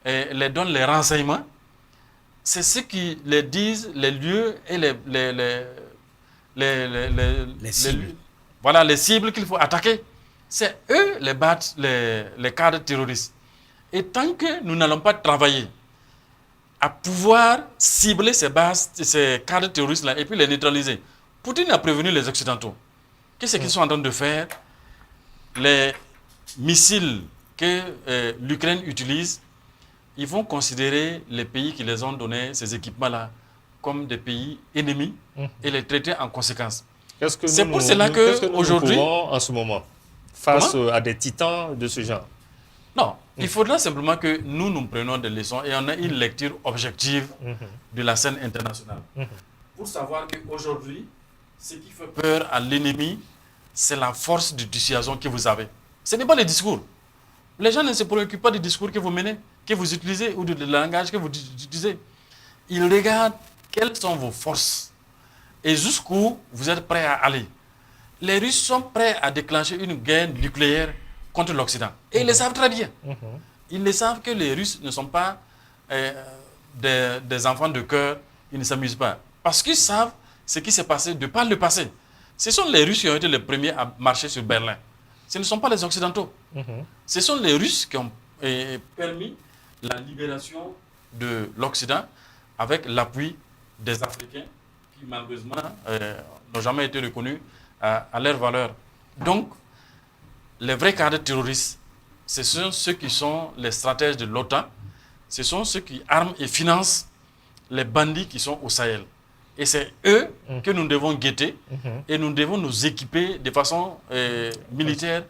leur donnent les renseignements, c'est ceux qui leur disent les lieux et les cibles. Voilà, les cibles qu'il faut attaquer. C'est eux les cadres terroristes. Et tant que nous n'allons pas travailler à pouvoir cibler ces cadres terroristes-là et puis les neutraliser, Poutine a prévenu les Occidentaux. Qu'est-ce qu'ils sont en train de faire? Les missiles que l'Ukraine utilise, ils vont considérer les pays qui les ont donné ces équipements-là comme des pays ennemis et les traiter en conséquence. C'est pour cela qu'aujourd'hui, en ce moment, face à des titans de ce genre? Non, il faudra simplement que nous prenions des leçons et on ait une lecture objective de la scène internationale. Pour savoir qu'aujourd'hui, ce qui fait peur à l'ennemi, c'est la force de dissuasion que vous avez. Ce n'est pas les discours. Les gens ne se préoccupent pas du discours que vous menez, que vous utilisez ou du langage que vous utilisez. Ils regardent quelles sont vos forces et jusqu'où vous êtes prêts à aller. Les Russes sont prêts à déclencher une guerre nucléaire contre l'Occident. Et ils le savent très bien. Ils le savent que les Russes ne sont pas des enfants de cœur, ils ne s'amusent pas. Parce qu'ils savent ce qui s'est passé de par le passé. Ce sont les Russes qui ont été les premiers à marcher sur Berlin. Ce ne sont pas les Occidentaux. Ce sont les Russes qui ont permis la libération de l'Occident avec l'appui des Africains qui malheureusement n'ont jamais été reconnus à leur valeur. Donc, les vrais cadres terroristes, ce sont ceux qui sont les stratèges de l'OTAN, ce sont ceux qui arment et financent les bandits qui sont au Sahel. Et c'est eux que nous devons guetter et nous devons nous équiper de façon militaire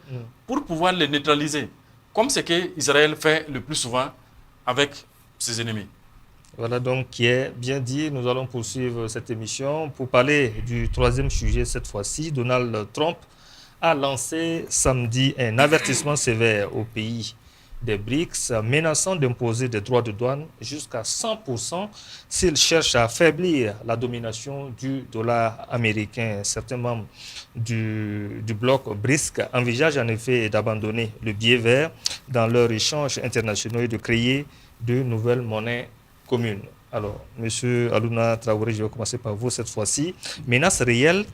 pour pouvoir les neutraliser, comme ce qu'Israël fait le plus souvent avec ses ennemis. Voilà donc qui est bien dit. Nous allons poursuivre cette émission pour parler du troisième sujet cette fois-ci. Donald Trump a lancé samedi un avertissement sévère aux pays des BRICS, menaçant d'imposer des droits de douane jusqu'à 100% s'ils cherchent à affaiblir la domination du dollar américain. Certains membres du bloc BRICS envisagent en effet d'abandonner le billet vert dans leurs échanges internationaux et de créer de nouvelles monnaies communes. Alors, M. Alouna Traoré, je vais commencer par vous cette fois-ci. Menace réelle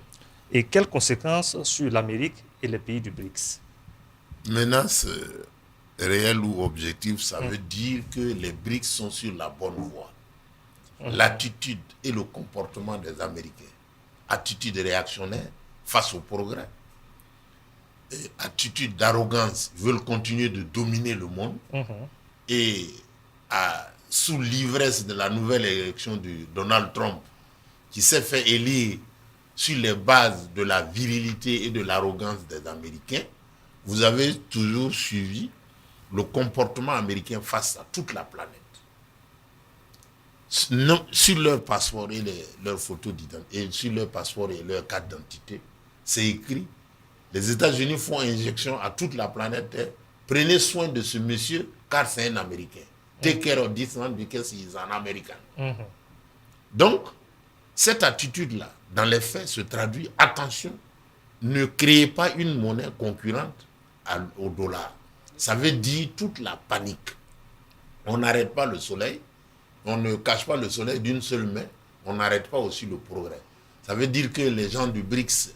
et quelles conséquences sur l'Amérique et les pays du BRICS? Menace réelle ou objective, ça veut dire que les BRICS sont sur la bonne voie. L'attitude et le comportement des Américains, attitude réactionnaire face au progrès, et attitude d'arrogance, veulent continuer de dominer le monde, et sous l'ivresse de la nouvelle élection de Donald Trump, qui s'est fait élire sur les bases de la virilité et de l'arrogance des Américains, vous avez toujours suivi le comportement américain face à toute la planète. Sur leur passeport et leurs photos d'identité, et sur leur passeport et leur carte d'identité, c'est écrit: les États-Unis font injection à toute la planète. Prenez soin de ce monsieur car c'est un Américain. Take care of this man because he is an American. Donc, cette attitude-là, dans les faits, se traduit: attention, ne créez pas une monnaie concurrente au dollar. Ça veut dire toute la panique. On n'arrête pas le soleil, on ne cache pas le soleil d'une seule main, on n'arrête pas aussi le progrès. Ça veut dire que les gens du BRICS,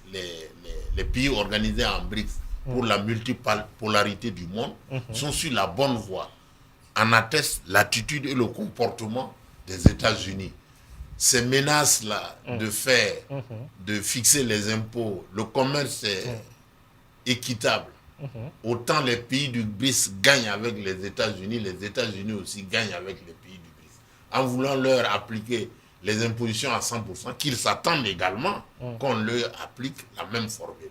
les pays organisés en BRICS pour la multipolarité du monde, sont sur la bonne voie. en atteste l'attitude et le comportement des États-Unis. Ces menaces-là de fixer les impôts, le commerce est équitable. Autant les pays du BRICS gagnent avec les États-Unis aussi gagnent avec les pays du BRICS. En voulant leur appliquer les impositions à 100%, qu'ils s'attendent également qu'on leur applique la même formule.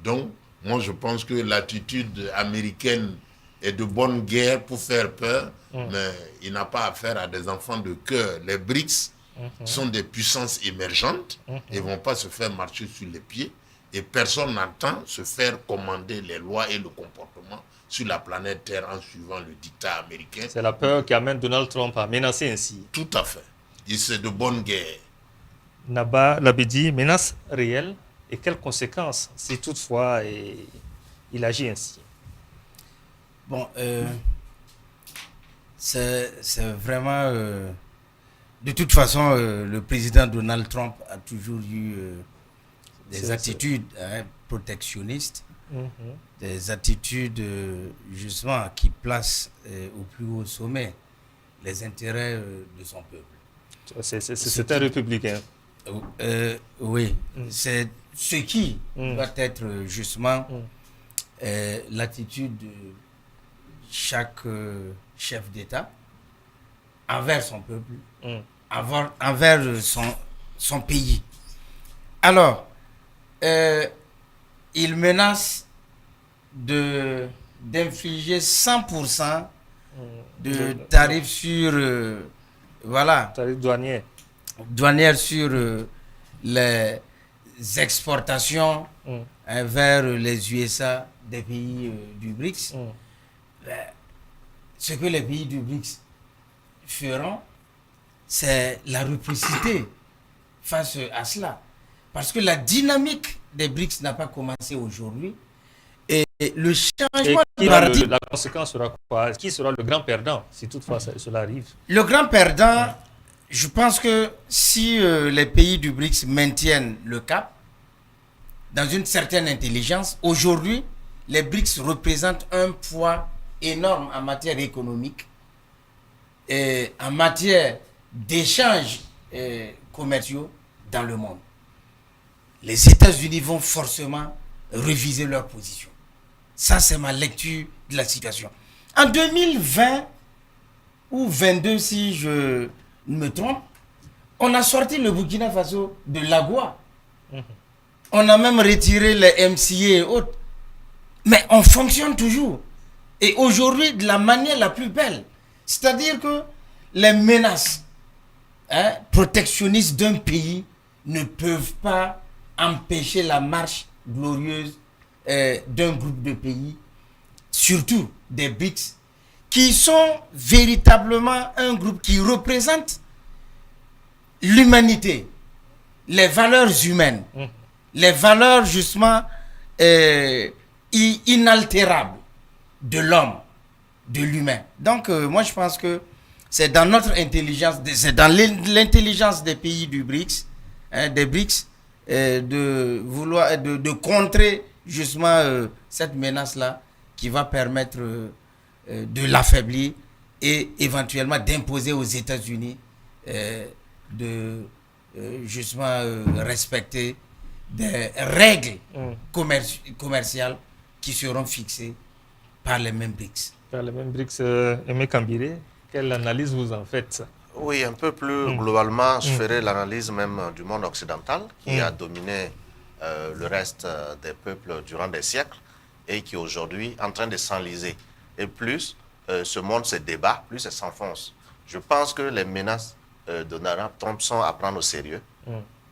Donc, moi je pense que l'attitude américaine est de bonne guerre pour faire peur, mais il n'a pas affaire à des enfants de cœur. Les BRICS sont des puissances émergentes et ne vont pas se faire marcher sur les pieds. Et personne n'entend se faire commander les lois et le comportement sur la planète Terre en suivant le dictat américain. C'est la peur qui amène Donald Trump à menacer ainsi. Tout à fait. Et c'est de bonne guerre. Naba Labedi, menace réelle et quelles conséquences si toutefois il agit ainsi? Bon, c'est vraiment... de toute façon, le président Donald Trump a toujours eu des attitudes protectionnistes, des attitudes justement qui placent au plus haut sommet les intérêts de son peuple. C'est un républicain. Oui, c'est ce qui doit être justement l'attitude de chaque chef d'État envers son peuple, envers son pays. Alors, il menace d'infliger 100% de tarifs sur tarifs douaniers. Douanières sur les exportations vers les USA des pays du BRICS. Ce que les pays du BRICS feront, c'est la réplicité face à cela. Parce que la dynamique des BRICS n'a pas commencé aujourd'hui. Et le changement de paradigme... La conséquence sera quoi? Qui sera le grand perdant si toutefois cela arrive? Le grand perdant, je pense que si les pays du BRICS maintiennent le cap, dans une certaine intelligence, aujourd'hui, les BRICS représentent un poids énorme en matière économique et en matière d'échanges commerciaux dans le monde. Les États-Unis vont forcément réviser leur position. Ça, c'est ma lecture de la situation. En 2020 ou 2022, si je ne me trompe, on a sorti le Burkina Faso de l'AGOA. On a même retiré les MCA et autres. Mais on fonctionne toujours. Et aujourd'hui, de la manière la plus belle. C'est-à-dire que les menaces protectionnistes d'un pays ne peuvent pas empêcher la marche glorieuse d'un groupe de pays, surtout des BRICS, qui sont véritablement un groupe qui représente l'humanité, les valeurs humaines, les valeurs justement inaltérables de l'homme, de l'humain. Donc moi je pense que c'est dans notre intelligence, c'est dans l'intelligence des pays du BRICS, des BRICS, de vouloir de contrer justement cette menace-là qui va permettre de l'affaiblir et éventuellement d'imposer aux États-Unis de justement respecter des règles commerciales qui seront fixées par les mêmes BRICS. Par les mêmes BRICS, Aimé Kambiré, quelle analyse vous en faites? Oui, un peu plus globalement, je ferai l'analyse même du monde occidental qui a dominé le reste des peuples durant des siècles et qui est aujourd'hui en train de s'enliser. Et plus ce monde se débat, plus il s'enfonce. Je pense que les menaces de Donald Trump sont à prendre au sérieux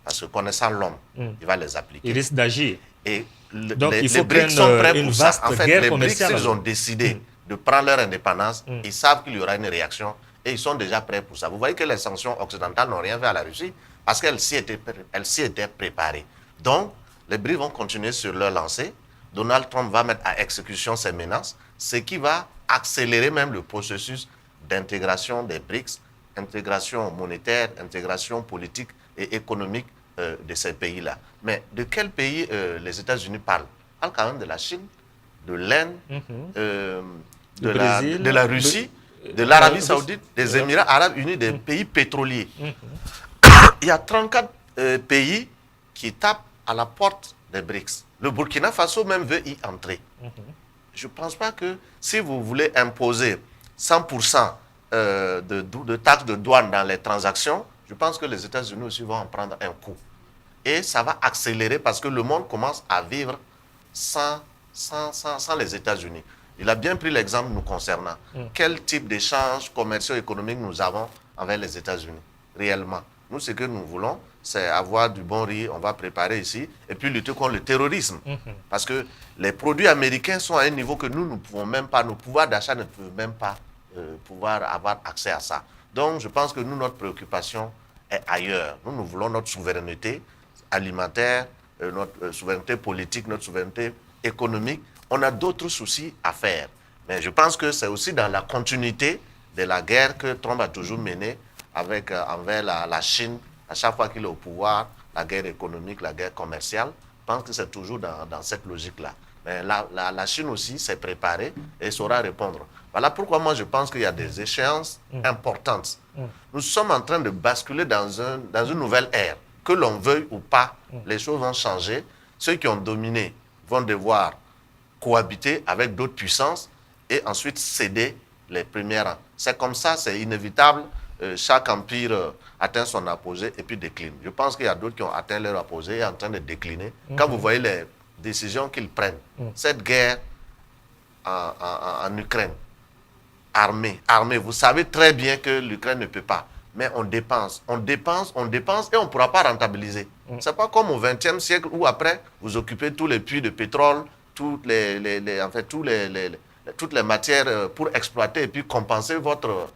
parce que connaissant l'homme, il va les appliquer. Il risque d'agir. Et donc, il faut les BRICS sont prêts pour ça. En fait, les BRICS, commerciale. ils ont décidé de prendre leur indépendance. Ils savent qu'il y aura une réaction et ils sont déjà prêts pour ça. Vous voyez que les sanctions occidentales n'ont rien fait à la Russie parce qu'elles s'y étaient préparées. Donc, les BRICS vont continuer sur leur lancée. Donald Trump va mettre à exécution ces menaces, ce qui va accélérer même le processus d'intégration des BRICS, intégration monétaire, intégration politique et économique de ces pays-là. Mais de quel pays les États-Unis parlent? Ils parlent quand même de la Chine, de l'Inde, de la Russie de l'Arabie Saoudite, des Émirats Arabes Unis, des pays pétroliers. Il y a 34 pays qui tapent à la porte des BRICS. Le Burkina Faso même veut y entrer. Je ne pense pas que si vous voulez imposer 100% de taxes de douane dans les transactions, je pense que les États-Unis aussi vont en prendre un coup. Et ça va accélérer parce que le monde commence à vivre sans les États-Unis. Il a bien pris l'exemple nous concernant. Quel type d'échanges commerciaux économiques nous avons avec les États-Unis, réellement? Nous, ce que nous voulons, c'est avoir du bon riz, on va préparer ici, et puis lutter contre le terrorisme. Parce que les produits américains sont à un niveau que nous ne pouvons même pas, nos pouvoirs d'achat ne peuvent même pas pouvoir avoir accès à ça. Donc, je pense que nous, notre préoccupation est ailleurs. Nous voulons notre souveraineté alimentaire, notre souveraineté politique, notre souveraineté économique. On a d'autres soucis à faire. Mais je pense que c'est aussi dans la continuité de la guerre que Trump a toujours menée envers la Chine, à chaque fois qu'il est au pouvoir, la guerre économique, la guerre commerciale. Je pense que c'est toujours dans cette logique-là. Mais la Chine aussi s'est préparée et saura répondre. Voilà pourquoi moi je pense qu'il y a des échéances importantes. Nous sommes en train de basculer dans une nouvelle ère. Que l'on veuille ou pas, les choses vont changer. Ceux qui ont dominé vont devoir cohabiter avec d'autres puissances et ensuite céder les premiers rangs. C'est comme ça, c'est inévitable. Chaque empire atteint son apogée et puis décline. Je pense qu'il y a d'autres qui ont atteint leur apogée et sont en train de décliner. Quand vous voyez les décisions qu'ils prennent, cette guerre en Ukraine, armée, vous savez très bien que l'Ukraine ne peut pas. Mais on dépense et on ne pourra pas rentabiliser. Ce n'est pas comme au XXe siècle où après, vous occupez tous les puits de pétrole, toutes les matières pour exploiter et puis compenser votre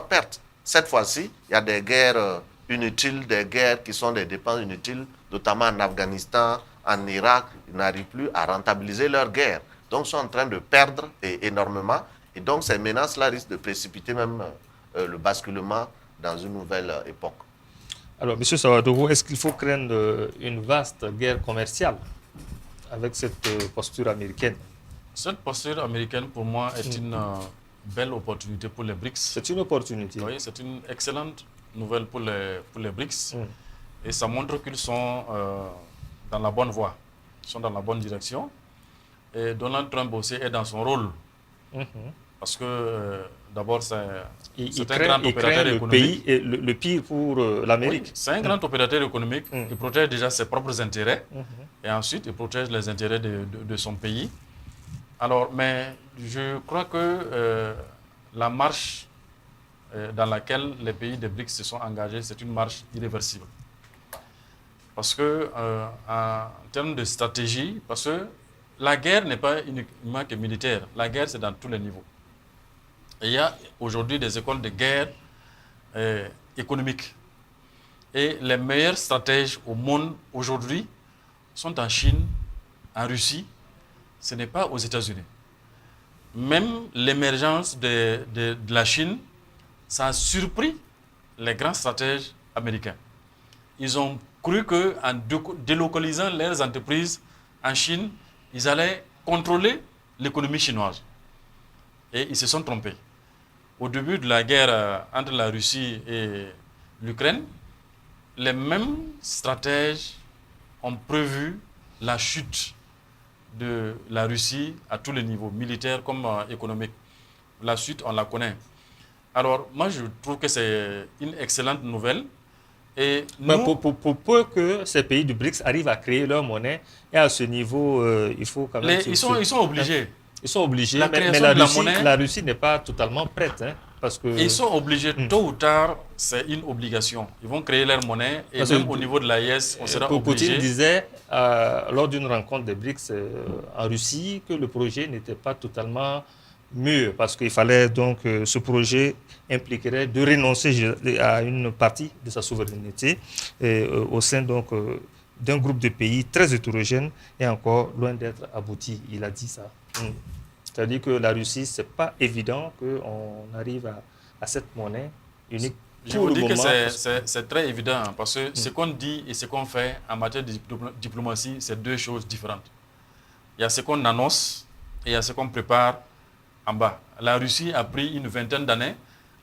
perte. Cette fois-ci, il y a des guerres inutiles, des guerres qui sont des dépenses inutiles, notamment en Afghanistan, en Irak. Ils n'arrivent plus à rentabiliser leur guerre. Donc, ils sont en train de perdre énormément. Et donc, ces menaces-là risquent de précipiter même le basculement dans une nouvelle époque. Alors, M. Sawadogo, est-ce qu'il faut craindre une vaste guerre commerciale avec cette posture américaine? Cette posture américaine, pour moi, est une belle opportunité pour les BRICS. C'est une opportunité. Oui, c'est une excellente nouvelle pour les BRICS. Et ça montre qu'ils sont dans la bonne voie, ils sont dans la bonne direction. Et Donald Trump aussi est dans son rôle. Parce que d'abord, c'est un grand opérateur économique. Le pays, le pire pour l'Amérique. Oui, c'est un grand opérateur économique. Il protège déjà ses propres intérêts. Et ensuite, il protège les intérêts de son pays. Alors, mais je crois que la marche dans laquelle les pays des BRICS se sont engagés, c'est une marche irréversible. Parce que, en termes de stratégie, parce que la guerre n'est pas uniquement que militaire. La guerre, c'est dans tous les niveaux. Et il y a aujourd'hui des écoles de guerre économiques. Et les meilleurs stratèges au monde aujourd'hui sont en Chine, en Russie. Ce n'est pas aux États-Unis. Même l'émergence de la Chine, ça a surpris les grands stratèges américains. Ils ont cru qu'en délocalisant leurs entreprises en Chine, ils allaient contrôler l'économie chinoise. Et ils se sont trompés. Au début de la guerre entre la Russie et l'Ukraine, les mêmes stratèges ont prévu la chute de la Russie à tous les niveaux, militaires comme économiques. La suite, on la connaît. Alors, moi, je trouve que c'est une excellente nouvelle. Et nous, pour peu que ces pays du BRICS arrivent à créer leur monnaie, et à ce niveau, il faut quand même... Ils sont obligés. Ils sont obligés, mais la Russie n'est pas totalement prête. Hein, parce que... Ils sont obligés, tôt ou tard, c'est une obligation. Ils vont créer leur monnaie et parce même au niveau de l'AES, on sera obligé. Poutine disait, lors d'une rencontre des BRICS en Russie, que le projet n'était pas totalement mûr, parce qu'il fallait donc, ce projet impliquerait de renoncer à une partie de sa souveraineté au sein donc d'un groupe de pays très hétérogène et encore loin d'être abouti. Il a dit ça. C'est-à-dire que la Russie, ce n'est pas évident qu'on arrive à cette monnaie unique. Je vous dis que c'est très évident parce que ce qu'on dit et ce qu'on fait en matière de diplomatie, c'est deux choses différentes. Il y a ce qu'on annonce et il y a ce qu'on prépare en bas. La Russie a pris une vingtaine d'années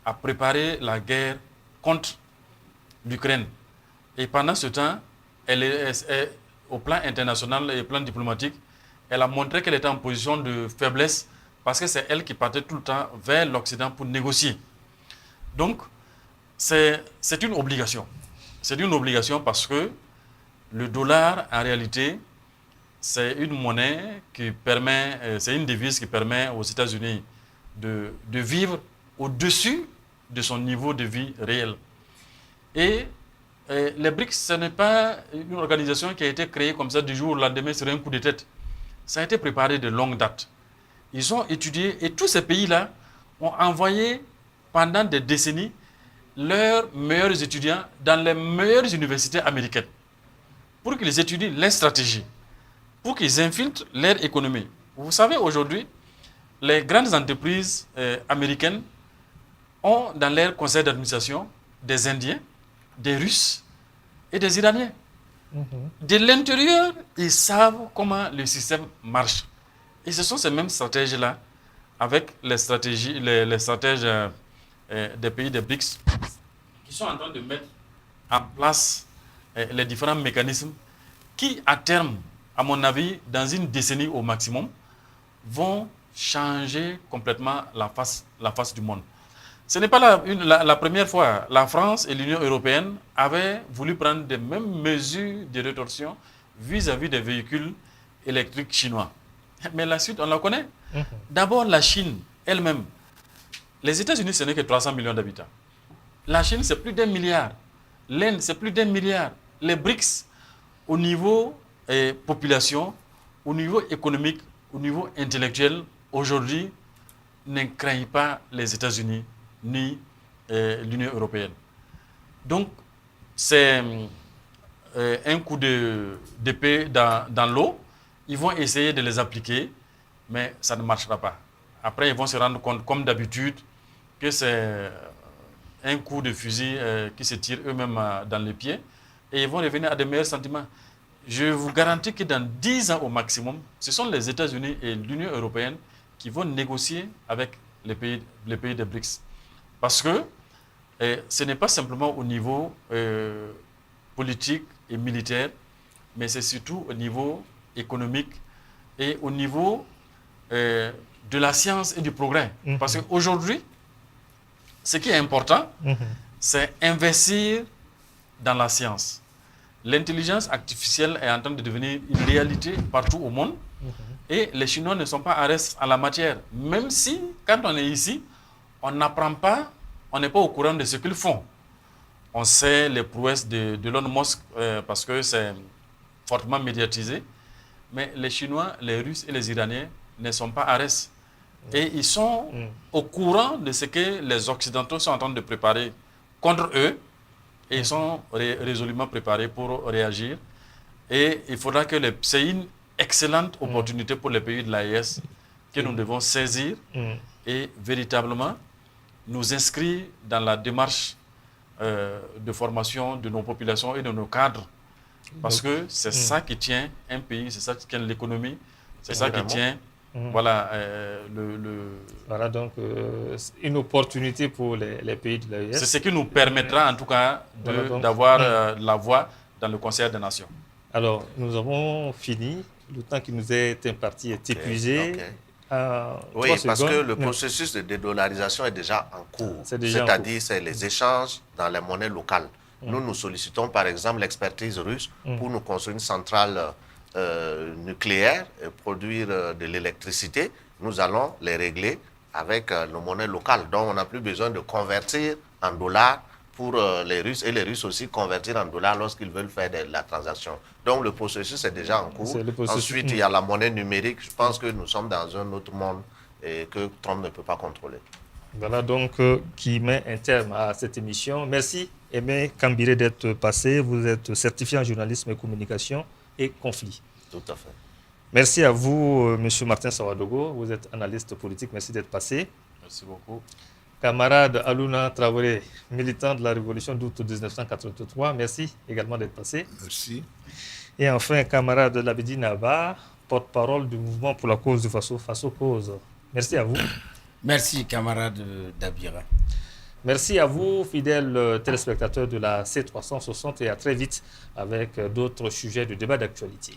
à préparer la guerre contre l'Ukraine. Et pendant ce temps, au plan international et au plan diplomatique, elle a montré qu'elle était en position de faiblesse parce que c'est elle qui partait tout le temps vers l'Occident pour négocier. Donc, c'est une obligation. C'est une obligation parce que le dollar, en réalité, c'est une monnaie qui permet, c'est une devise qui permet aux États-Unis de vivre au-dessus de son niveau de vie réel. Et les BRICS, ce n'est pas une organisation qui a été créée comme ça du jour au lendemain sur un coup de tête. Ça a été préparé de longue date. Ils ont étudié, et tous ces pays-là ont envoyé pendant des décennies leurs meilleurs étudiants dans les meilleures universités américaines pour qu'ils étudient les stratégies, pour qu'ils infiltrent leur économie. Vous savez, aujourd'hui, les grandes entreprises américaines ont dans leur conseil d'administration des Indiens, des Russes et des Iraniens. De l'intérieur, ils savent comment le système marche. Et ce sont ces mêmes stratèges-là, avec les stratèges des pays des BRICS, qui sont en train de mettre en place les différents mécanismes qui, à terme, à mon avis, dans une décennie au maximum, vont changer complètement la face du monde. Ce n'est pas la première fois. La France et l'Union européenne avaient voulu prendre des mêmes mesures de rétorsion vis-à-vis des véhicules électriques chinois. Mais la suite, on la connaît. D'abord, la Chine elle-même. Les États-Unis, ce n'est que 300 millions d'habitants. La Chine, c'est plus d'1 milliard. L'Inde, c'est plus d'1 milliard. Les BRICS, au niveau population, au niveau économique, au niveau intellectuel, aujourd'hui, ne craignent pas les États-Unis ni l'Union européenne. Donc, c'est un coup d'épée dans l'eau. Ils vont essayer de les appliquer, mais ça ne marchera pas. Après, ils vont se rendre compte, comme d'habitude, que c'est un coup de fusil qui se tire eux-mêmes dans les pieds, et ils vont revenir à de meilleurs sentiments. Je vous garantis que dans 10 ans au maximum, ce sont les États-Unis et l'Union européenne qui vont négocier avec les pays des BRICS. Parce que ce n'est pas simplement au niveau politique et militaire, mais c'est surtout au niveau économique et au niveau de la science et du progrès. Parce qu'aujourd'hui, ce qui est important, c'est investir dans la science. L'intelligence artificielle est en train de devenir une réalité partout au monde. Et les Chinois ne sont pas à reste en la matière. Même si, quand on est ici, on n'apprend pas, on n'est pas au courant de ce qu'ils font. On sait les prouesses de Elon Musk parce que c'est fortement médiatisé. Mais les Chinois, les Russes et les Iraniens ne sont pas à reste. Et ils sont au courant de ce que les Occidentaux sont en train de préparer contre eux. Et ils sont résolument préparés pour réagir. Et il faudra que c'est une excellente opportunité pour les pays de l'AES que nous devons saisir et véritablement nous inscrire dans la démarche de formation de nos populations et de nos cadres. Parce que c'est ça qui tient un pays, c'est ça qui tient l'économie, c'est ça qui tient voilà, Voilà donc une opportunité pour les pays de l'AES. C'est ce qui nous permettra en tout cas d'avoir la voix dans le Conseil des Nations. Alors, nous avons fini. Le temps qui nous est imparti est épuisé. Oui, parce que le processus de dédollarisation est déjà en cours. C'est-à-dire, c'est les échanges dans les monnaies locales. Nous sollicitons par exemple l'expertise russe pour nous construire une centrale nucléaire et produire de l'électricité. Nous allons les régler avec nos monnaies locales. Donc, on n'a plus besoin de convertir en dollars pour les Russes, et les Russes aussi convertir en dollars lorsqu'ils veulent faire de la transaction. Donc le processus est déjà en cours. Ensuite, il y a la monnaie numérique. Je pense que nous sommes dans un autre monde et que Trump ne peut pas contrôler. Voilà donc qui met un terme à cette émission. Merci Aimé Kambiré d'être passé. Vous êtes certifié en journalisme et communication et conflit. Tout à fait. Merci à vous, M. Martin Sawadogo. Vous êtes analyste politique. Merci d'être passé. Merci beaucoup. Camarade Alouna Traoré, militant de la Révolution d'août 1983, merci également d'être passé. Merci. Et enfin, camarade Labidi Nava, porte-parole du mouvement pour la cause du Faso Cause. Merci à vous. Merci, camarade Dabira. Merci à vous, fidèles téléspectateurs de la C360, et à très vite avec d'autres sujets de débat d'actualité.